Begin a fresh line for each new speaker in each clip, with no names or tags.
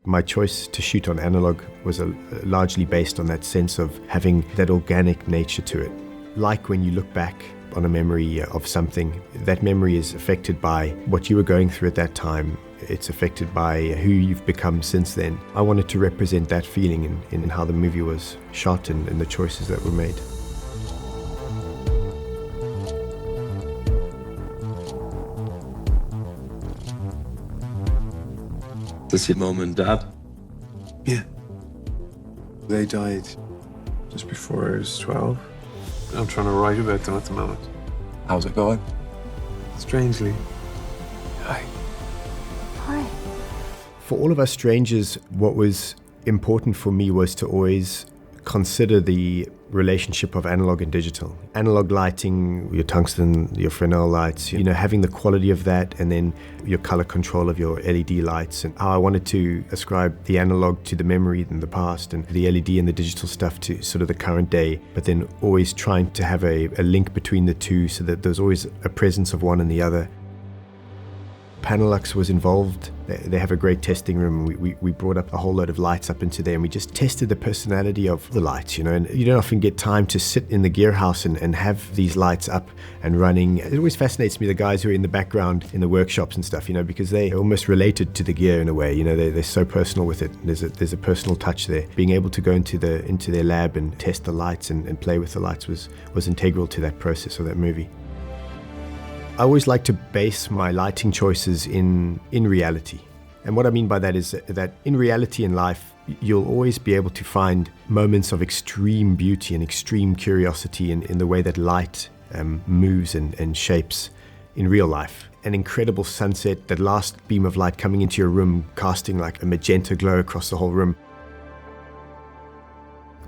My choice to shoot on analog was largely based on that sense of having that organic nature to it. Like when you look back on a memory of something, that memory is affected by what you were going through at that time. It's affected by who you've become since then. I wanted to represent that feeling in how the movie was shot and the choices that were made.
This your mum and dad?
Yeah. They died just before I was 12. I'm trying to write about them at the moment.
How's it going?
Strangely. Hi.
Hi.
For all of us strangers, what was important for me was to always consider the relationship of analog and digital. Analog lighting, your tungsten, your Fresnel lights, having the quality of that, and then your color control of your LED lights, and how I wanted to ascribe the analog to the memory in the past and the LED and the digital stuff to sort of the current day, but then always trying to have a link between the two so that there's always a presence of one and the other. Panalux was involved. They have a great testing room. We brought up a whole load of lights up into there, and we just tested the personality of the lights, and you don't often get time to sit in the gear house and have these lights up and running. It always fascinates me, the guys who are in the background in the workshops and stuff, because they're almost related to the gear in a way, they're so personal with it. There's a personal touch there. Being able to go into their lab and test the lights and play with the lights was integral to that process of that movie. I always like to base my lighting choices in reality. And what I mean by that is that in reality in life, you'll always be able to find moments of extreme beauty and extreme curiosity in the way that light moves and shapes in real life. An incredible sunset, that last beam of light coming into your room, casting like a magenta glow across the whole room.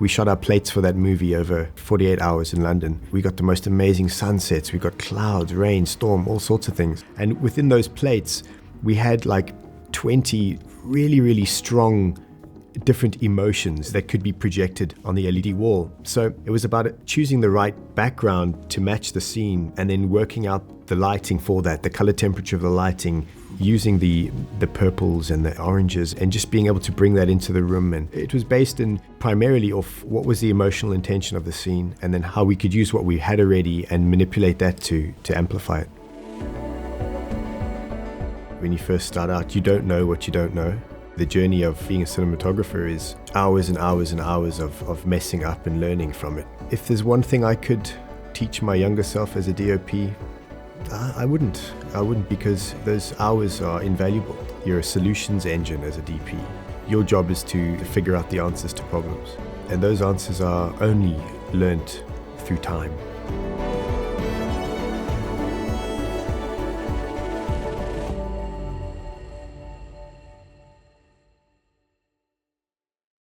We shot our plates for that movie over 48 hours in London. We got the most amazing sunsets. We got clouds, rain, storm, all sorts of things. And within those plates, we had like 20 really, really strong different emotions that could be projected on the LED wall. So it was about choosing the right background to match the scene and then working out the lighting for that, the color temperature of the lighting, using the purples and the oranges and just being able to bring that into the room. And it was based in primarily off what was the emotional intention of the scene and then how we could use what we had already and manipulate that to amplify it. When you first start out, you don't know what you don't know. The journey of being a cinematographer is hours and hours and hours of messing up and learning from it. If there's one thing I could teach my younger self as a DOP, I wouldn't, because those hours are invaluable. You're a solutions engine as a DP. Your job is to figure out the answers to problems. And those answers are only learnt through time.